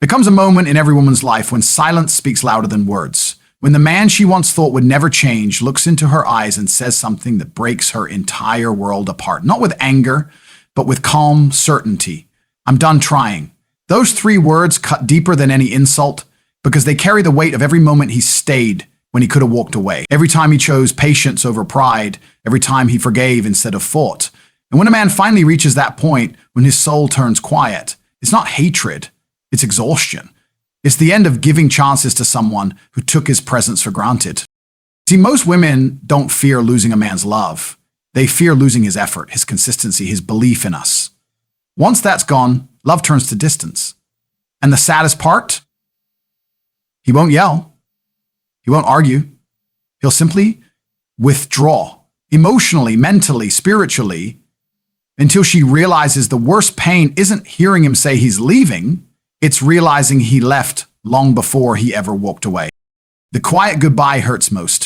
There comes a moment in every woman's life when silence speaks louder than words. When the man she once thought would never change looks into her eyes and says something that breaks her entire world apart. Not with anger, but with calm certainty. I'm done trying. Those three words cut deeper than any insult because they carry the weight of every moment he stayed when he could have walked away. Every time he chose patience over pride. Every time he forgave instead of fought. And when a man finally reaches that point, when his soul turns quiet, it's not hatred. It's exhaustion. It's the end of giving chances to someone who took his presence for granted. See, most women don't fear losing a man's love. They fear losing his effort, his consistency, his belief in us. Once that's gone, love turns to distance. And the saddest part? He won't yell. He won't argue. He'll simply withdraw, emotionally, mentally, spiritually, until she realizes the worst pain isn't hearing him say he's leaving. It's realizing he left long before he ever walked away. The quiet goodbye hurts most.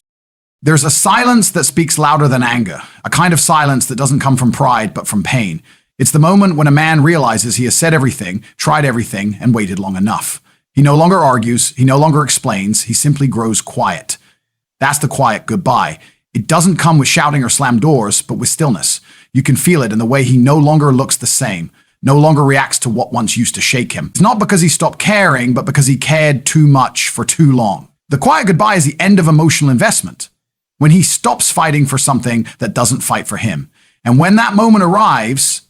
There's a silence that speaks louder than anger, a kind of silence that doesn't come from pride but from pain. It's the moment when a man realizes he has said everything, tried everything, and waited long enough. He no longer argues, he no longer explains, he simply grows quiet. That's the quiet goodbye. It doesn't come with shouting or slam doors, but with stillness. You can feel it in the way he no longer looks the same. No longer reacts to what once used to shake him. It's not because he stopped caring, but because he cared too much for too long. The quiet goodbye is the end of emotional investment. When he stops fighting for something that doesn't fight for him. And when that moment arrives,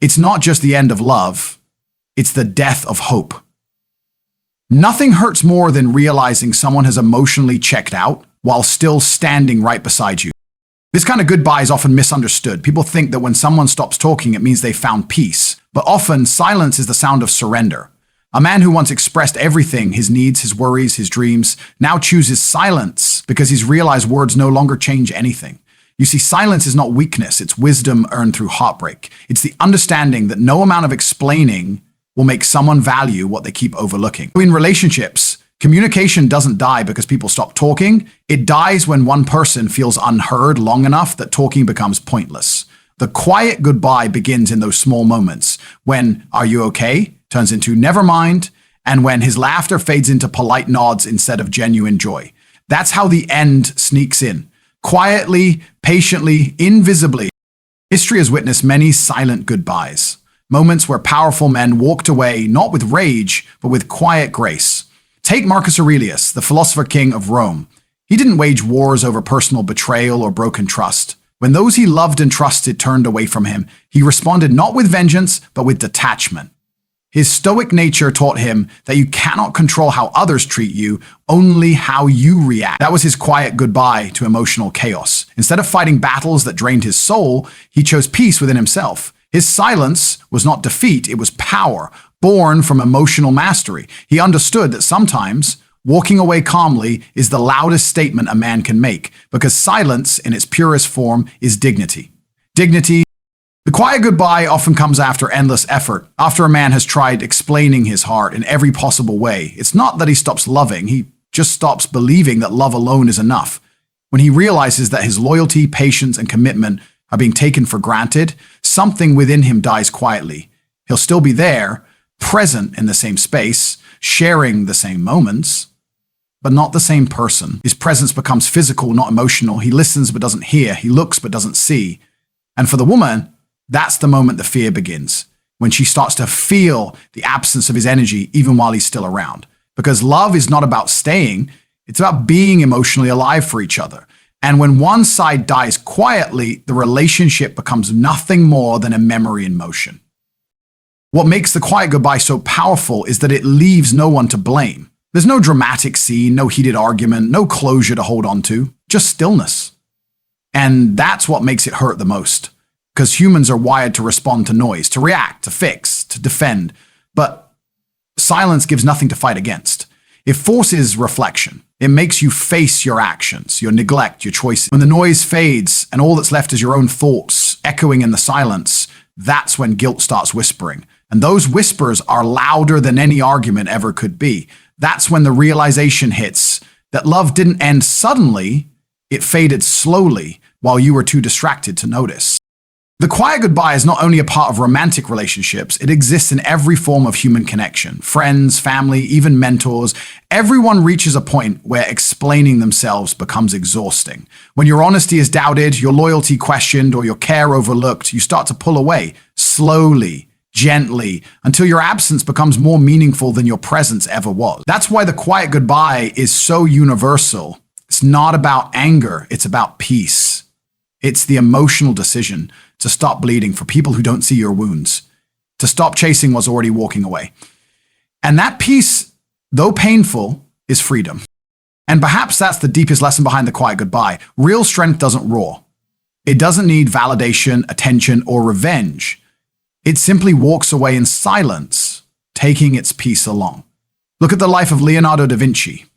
it's not just the end of love, it's the death of hope. Nothing hurts more than realizing someone has emotionally checked out while still standing right beside you. This kind of goodbye is often misunderstood. People think that when someone stops talking, it means they found peace. But often, silence is the sound of surrender. A man who once expressed everything, his needs, his worries, his dreams, now chooses silence because he's realized words no longer change anything. You see, silence is not weakness, it's wisdom earned through heartbreak. It's the understanding that no amount of explaining will make someone value what they keep overlooking. In relationships, communication doesn't die because people stop talking. It dies when one person feels unheard long enough that talking becomes pointless. The quiet goodbye begins in those small moments when "Are you okay?" turns into "Never mind," and when his laughter fades into polite nods instead of genuine joy. That's how the end sneaks in. Quietly, patiently, invisibly. History has witnessed many silent goodbyes. Moments where powerful men walked away not with rage, but with quiet grace. Take Marcus Aurelius, the philosopher king of Rome. He didn't wage wars over personal betrayal or broken trust. When those he loved and trusted turned away from him, he responded not with vengeance, but with detachment. His stoic nature taught him that you cannot control how others treat you, only how you react. That was his quiet goodbye to emotional chaos. Instead of fighting battles that drained his soul, he chose peace within himself. His silence was not defeat, it was power, born from emotional mastery. He understood that sometimes walking away calmly is the loudest statement a man can make, because silence, in its purest form, is dignity. Dignity. The quiet goodbye often comes after endless effort, after a man has tried explaining his heart in every possible way. It's not that he stops loving, he just stops believing that love alone is enough. When he realizes that his loyalty, patience, and commitment are being taken for granted, something within him dies quietly. He'll still be there, present in the same space, sharing the same moments, but not the same person. His presence becomes physical, not emotional. He listens but doesn't hear. He looks but doesn't see. And for the woman, that's the moment the fear begins, when she starts to feel the absence of his energy even while he's still around. Because love is not about staying, it's about being emotionally alive for each other. And when one side dies quietly, the relationship becomes nothing more than a memory in motion. What makes the quiet goodbye so powerful is that it leaves no one to blame. There's no dramatic scene, no heated argument, no closure to hold on to, just stillness. And that's what makes it hurt the most. Because humans are wired to respond to noise, to react, to fix, to defend. But silence gives nothing to fight against. It forces reflection. It makes you face your actions, your neglect, your choices. When the noise fades and all that's left is your own thoughts echoing in the silence, that's when guilt starts whispering. And those whispers are louder than any argument ever could be. That's when the realization hits that love didn't end suddenly, it faded slowly while you were too distracted to notice. The quiet goodbye is not only a part of romantic relationships, it exists in every form of human connection. Friends, family, even mentors. Everyone reaches a point where explaining themselves becomes exhausting. When your honesty is doubted, your loyalty questioned, or your care overlooked, you start to pull away, slowly, gently, until your absence becomes more meaningful than your presence ever was. That's why the quiet goodbye is so universal. It's not about anger, it's about peace. It's the emotional decision to stop bleeding for people who don't see your wounds, to stop chasing what's already walking away. And that peace, though painful, is freedom. And perhaps that's the deepest lesson behind the quiet goodbye. Real strength doesn't roar. It doesn't need validation, attention, or revenge. It simply walks away in silence, taking its peace along. Look at the life of Leonardo da Vinci.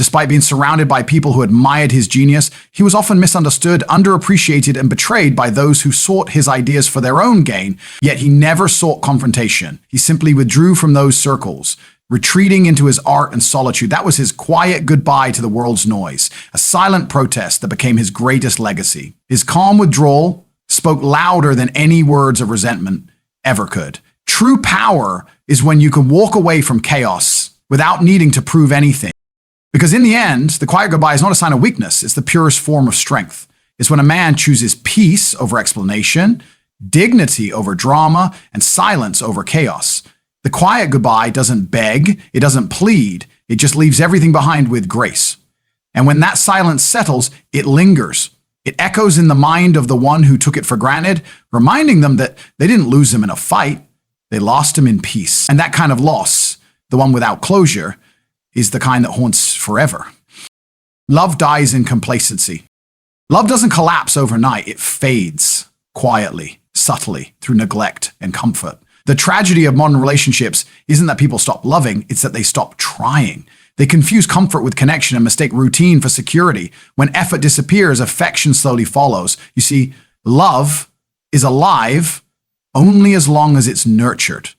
Despite being surrounded by people who admired his genius, he was often misunderstood, underappreciated, and betrayed by those who sought his ideas for their own gain, yet he never sought confrontation. He simply withdrew from those circles, retreating into his art and solitude. That was his quiet goodbye to the world's noise, a silent protest that became his greatest legacy. His calm withdrawal spoke louder than any words of resentment ever could. True power is when you can walk away from chaos without needing to prove anything. Because in the end, the quiet goodbye is not a sign of weakness, it's the purest form of strength. It's when a man chooses peace over explanation, dignity over drama, and silence over chaos. The quiet goodbye doesn't beg, it doesn't plead, it just leaves everything behind with grace. And when that silence settles, it lingers. It echoes in the mind of the one who took it for granted, reminding them that they didn't lose him in a fight, they lost him in peace. And that kind of loss, the one without closure, is the kind that haunts forever. Love dies in complacency. Love doesn't collapse overnight, it fades quietly, subtly, through neglect and comfort. The tragedy of modern relationships isn't that people stop loving, it's that they stop trying. They confuse comfort with connection and mistake routine for security. When effort disappears, affection slowly follows. You see, love is alive only as long as it's nurtured.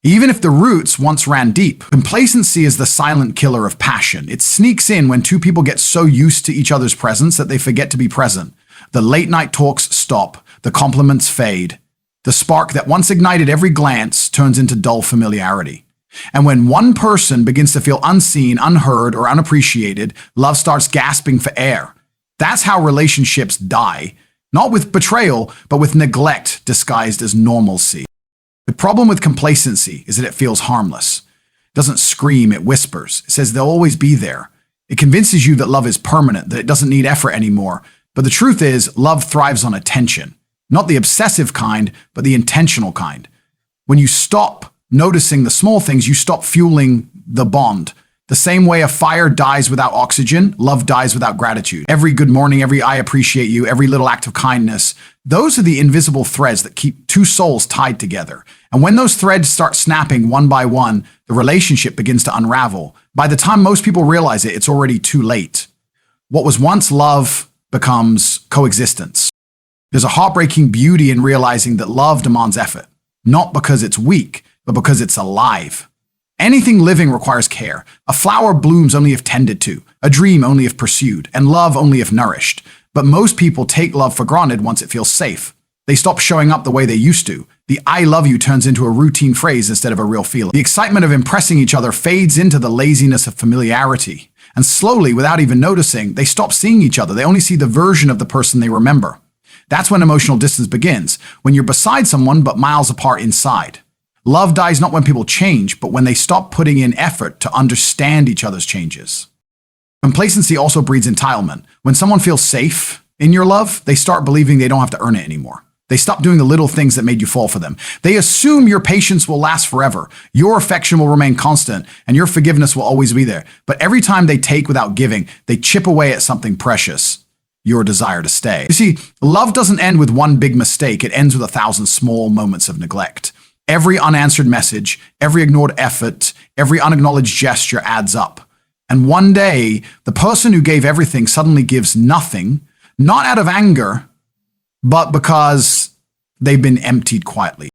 Even if the roots once ran deep. Complacency is the silent killer of passion. It sneaks in when two people get so used to each other's presence that they forget to be present. The late night talks stop, the compliments fade. The spark that once ignited every glance turns into dull familiarity. And when one person begins to feel unseen, unheard, or unappreciated, love starts gasping for air. That's how relationships die. Not with betrayal, but with neglect disguised as normalcy. The problem with complacency is that it feels harmless. It doesn't scream, it whispers. It says they'll always be there. It convinces you that love is permanent, that it doesn't need effort anymore. But the truth is, love thrives on attention. Not the obsessive kind, but the intentional kind. When you stop noticing the small things, you stop fueling the bond. The same way a fire dies without oxygen, love dies without gratitude. Every good morning, every I appreciate you, every little act of kindness, those are the invisible threads that keep two souls tied together. And when those threads start snapping one by one, the relationship begins to unravel. By the time most people realize it, it's already too late. What was once love becomes coexistence. There's a heartbreaking beauty in realizing that love demands effort, not because it's weak, but because it's alive. Anything living requires care. A flower blooms only if tended to, a dream only if pursued, and love only if nourished. But most people take love for granted once it feels safe. They stop showing up the way they used to. The I love you turns into a routine phrase instead of a real feeling. The excitement of impressing each other fades into the laziness of familiarity. And slowly, without even noticing, they stop seeing each other. They only see the version of the person they remember. That's when emotional distance begins, when you're beside someone but miles apart inside. Love dies not when people change, but when they stop putting in effort to understand each other's changes. Complacency also breeds entitlement. When someone feels safe in your love, they start believing they don't have to earn it anymore. They stop doing the little things that made you fall for them. They assume your patience will last forever, your affection will remain constant, and your forgiveness will always be there. But every time they take without giving, they chip away at something precious, your desire to stay. You see, love doesn't end with one big mistake. It ends with 1,000 small moments of neglect. Every unanswered message, every ignored effort, every unacknowledged gesture adds up. And one day, the person who gave everything suddenly gives nothing, not out of anger, but because they've been emptied quietly.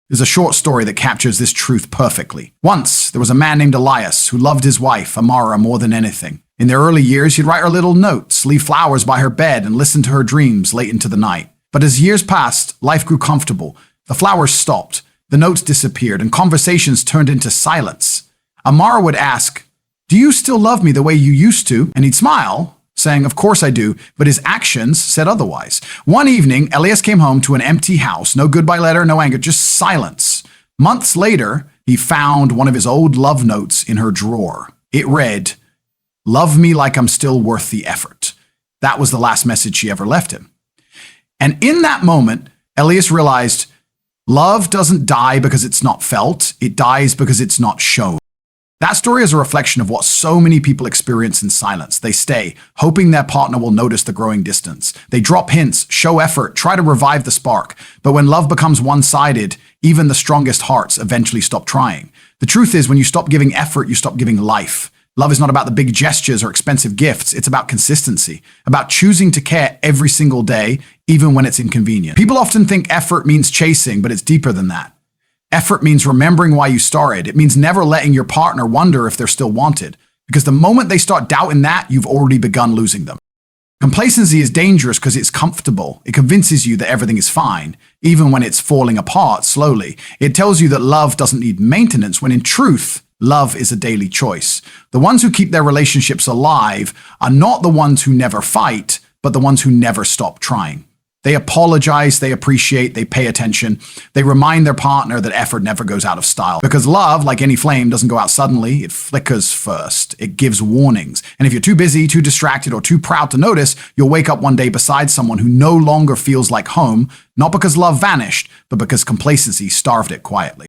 There's a short story that captures this truth perfectly. Once, there was a man named Elias who loved his wife, Amara, more than anything. In their early years, he'd write her little notes, leave flowers by her bed, and listen to her dreams late into the night. But as years passed, life grew comfortable. The flowers stopped, the notes disappeared, and conversations turned into silence. Amara would ask, "Do you still love me the way you used to?" And he'd smile, saying, "Of course I do," but his actions said otherwise. One evening, Elias came home to an empty house. No goodbye letter, no anger, just silence. Months later, he found one of his old love notes in her drawer. It read, "Love me like I'm still worth the effort." That was the last message she ever left him. And in that moment, Elias realized love doesn't die because it's not felt. It dies because it's not shown. That story is a reflection of what so many people experience in silence. They stay, hoping their partner will notice the growing distance. They drop hints, show effort, try to revive the spark. But when love becomes one-sided, even the strongest hearts eventually stop trying. The truth is, when you stop giving effort, you stop giving life. Love is not about the big gestures or expensive gifts. It's about consistency, about choosing to care every single day, even when it's inconvenient. People often think effort means chasing, but it's deeper than that. Effort means remembering why you started. It means never letting your partner wonder if they're still wanted, because the moment they start doubting that, you've already begun losing them. Complacency is dangerous because it's comfortable. It convinces you that everything is fine, even when it's falling apart slowly. It tells you that love doesn't need maintenance, when in truth, love is a daily choice. The ones who keep their relationships alive are not the ones who never fight, but the ones who never stop trying. They apologize, they appreciate, they pay attention. They remind their partner that effort never goes out of style. Because love, like any flame, doesn't go out suddenly. It flickers first. It gives warnings. And if you're too busy, too distracted, or too proud to notice, you'll wake up one day beside someone who no longer feels like home, not because love vanished, but because complacency starved it quietly.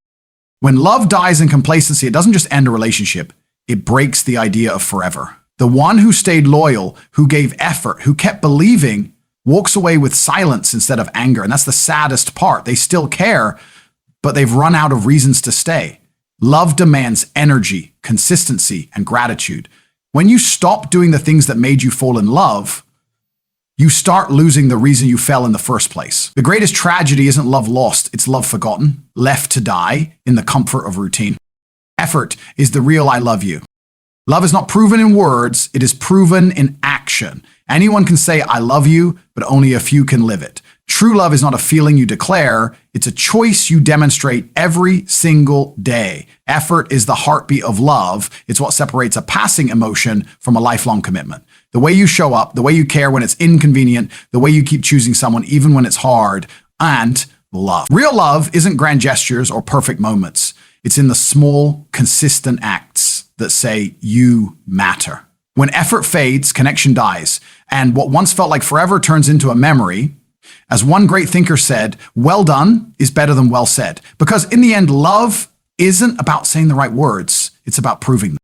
When love dies in complacency, it doesn't just end a relationship. It breaks the idea of forever. The one who stayed loyal, who gave effort, who kept believing, walks away with silence instead of anger. And that's the saddest part. They still care, but they've run out of reasons to stay. Love demands energy, consistency, and gratitude. When you stop doing the things that made you fall in love, you start losing the reason you fell in the first place. The greatest tragedy isn't love lost, it's love forgotten, left to die in the comfort of routine. Effort is the real I love you. Love is not proven in words, it is proven in action. Anyone can say I love you, but only a few can live it. True love is not a feeling you declare, it's a choice you demonstrate every single day. Effort is the heartbeat of love. It's what separates a passing emotion from a lifelong commitment. The way you show up, the way you care when it's inconvenient, the way you keep choosing someone even when it's hard, and love. Real love isn't grand gestures or perfect moments. It's in the small, consistent acts that say you matter. When effort fades, connection dies, and what once felt like forever turns into a memory. As one great thinker said, well done is better than well said. Because in the end, love isn't about saying the right words, it's about proving them.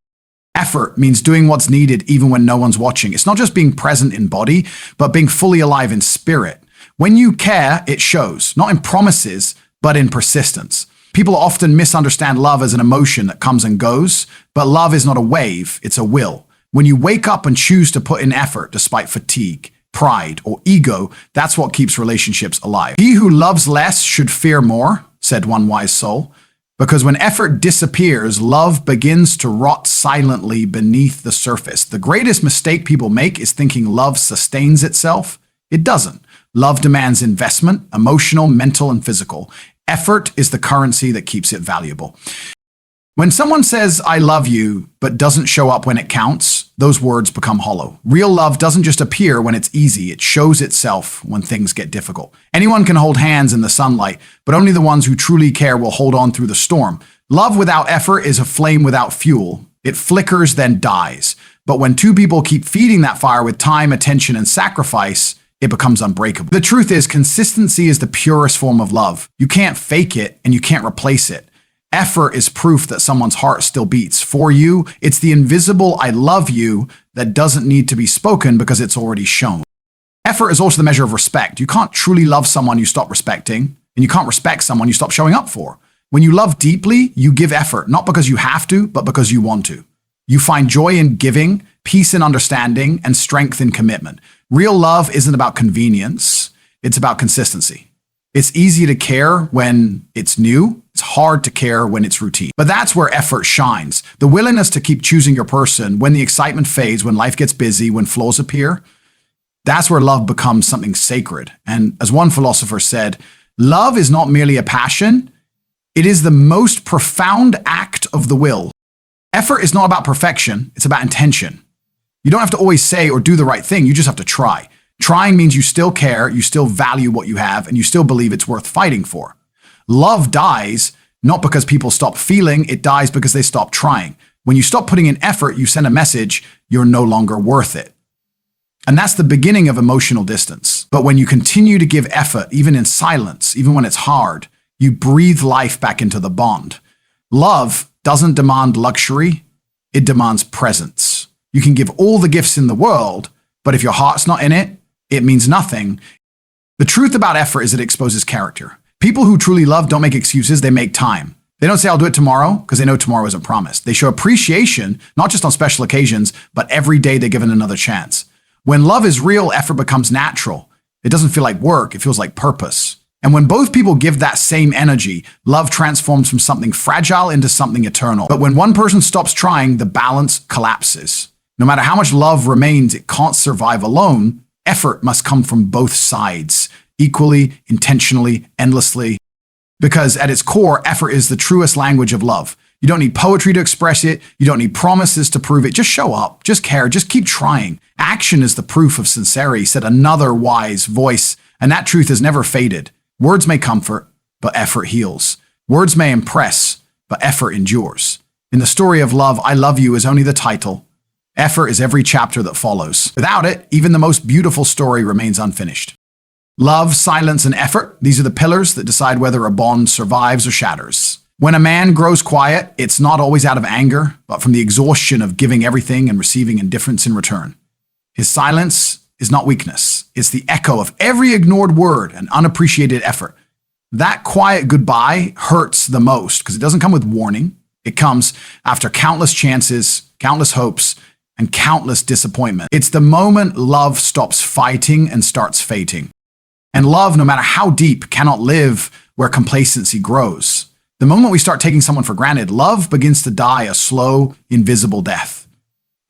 Effort means doing what's needed even when no one's watching. It's not just being present in body, but being fully alive in spirit. When you care, it shows, not in promises, but in persistence. People often misunderstand love as an emotion that comes and goes, but love is not a wave, it's a will. When you wake up and choose to put in effort despite fatigue, pride, or ego, that's what keeps relationships alive. He who loves less should fear more, said one wise soul, because when effort disappears, love begins to rot silently beneath the surface. The greatest mistake people make is thinking love sustains itself. It doesn't. Love demands investment, emotional, mental, and physical. Effort is the currency that keeps it valuable. When someone says, I love you, but doesn't show up when it counts, those words become hollow. Real love doesn't just appear when it's easy, it shows itself when things get difficult. Anyone can hold hands in the sunlight, but only the ones who truly care will hold on through the storm. Love without effort is a flame without fuel. It flickers, then dies. But when two people keep feeding that fire with time, attention, and sacrifice, it becomes unbreakable. The truth is, consistency is the purest form of love. You can't fake it, and you can't replace it. Effort is proof that someone's heart still beats. For you, it's the invisible I love you that doesn't need to be spoken because it's already shown. Effort is also the measure of respect. You can't truly love someone you stop respecting, and you can't respect someone you stop showing up for. When you love deeply, you give effort, not because you have to, but because you want to. You find joy in giving, peace in understanding, and strength in commitment. Real love isn't about convenience, it's about consistency. It's easy to care when it's new. It's hard to care when it's routine. But that's where effort shines. The willingness to keep choosing your person when the excitement fades, when life gets busy, when flaws appear. That's where love becomes something sacred. And as one philosopher said, love is not merely a passion, it is the most profound act of the will. Effort is not about perfection, it's about intention. You don't have to always say or do the right thing, you just have to try. Trying means you still care, you still value what you have, and you still believe it's worth fighting for. Love dies not because people stop feeling, it dies because they stop trying. When you stop putting in effort, you send a message, you're no longer worth it. And that's the beginning of emotional distance. But when you continue to give effort, even in silence, even when it's hard, you breathe life back into the bond. Love doesn't demand luxury, it demands presence. You can give all the gifts in the world, but if your heart's not in it, it means nothing. The truth about effort is it exposes character. People who truly love don't make excuses, they make time. They don't say, I'll do it tomorrow, because they know tomorrow isn't promised. They show appreciation, not just on special occasions, but every day they're given another chance. When love is real, effort becomes natural. It doesn't feel like work, it feels like purpose. And when both people give that same energy, love transforms from something fragile into something eternal. But when one person stops trying, the balance collapses. No matter how much love remains, it can't survive alone. Effort must come from both sides, equally, intentionally, endlessly. Because at its core, effort is the truest language of love. You don't need poetry to express it. You don't need promises to prove it. Just show up. Just care. Just keep trying. Action is the proof of sincerity, said another wise voice. And that truth has never faded. Words may comfort, but effort heals. Words may impress, but effort endures. In the story of love, I Love You is only the title. Effort is every chapter that follows. Without it, even the most beautiful story remains unfinished. Love, silence, and effort, these are the pillars that decide whether a bond survives or shatters. When a man grows quiet, it's not always out of anger, but from the exhaustion of giving everything and receiving indifference in return. His silence is not weakness. It's the echo of every ignored word and unappreciated effort. That quiet goodbye hurts the most because it doesn't come with warning. It comes after countless chances, countless hopes, and countless disappointment. It's the moment love stops fighting and starts fating. And love, no matter how deep, cannot live where complacency grows. The moment we start taking someone for granted, love begins to die a slow, invisible death.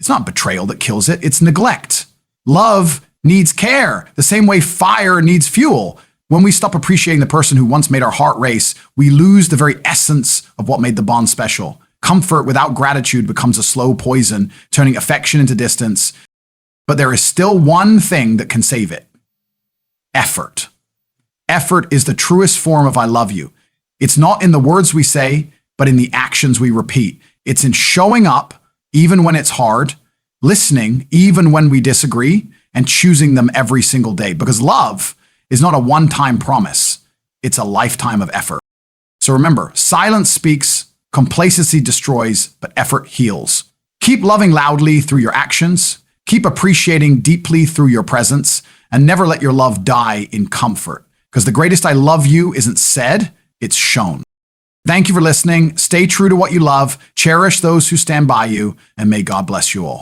It's not betrayal that kills it, it's neglect. Love needs care, the same way fire needs fuel. When we stop appreciating the person who once made our heart race, we lose the very essence of what made the bond special. Comfort without gratitude becomes a slow poison, turning affection into distance. But there is still one thing that can save it. Effort. Effort is the truest form of I love you. It's not in the words we say, but in the actions we repeat. It's in showing up, even when it's hard, listening, even when we disagree, and choosing them every single day. Because love is not a one-time promise. It's a lifetime of effort. So remember, silence speaks, complacency destroys, but effort heals. Keep loving loudly through your actions. Keep appreciating deeply through your presence. And never let your love die in comfort. Because the greatest I love you isn't said, it's shown. Thank you for listening. Stay true to what you love. Cherish those who stand by you. And may God bless you all.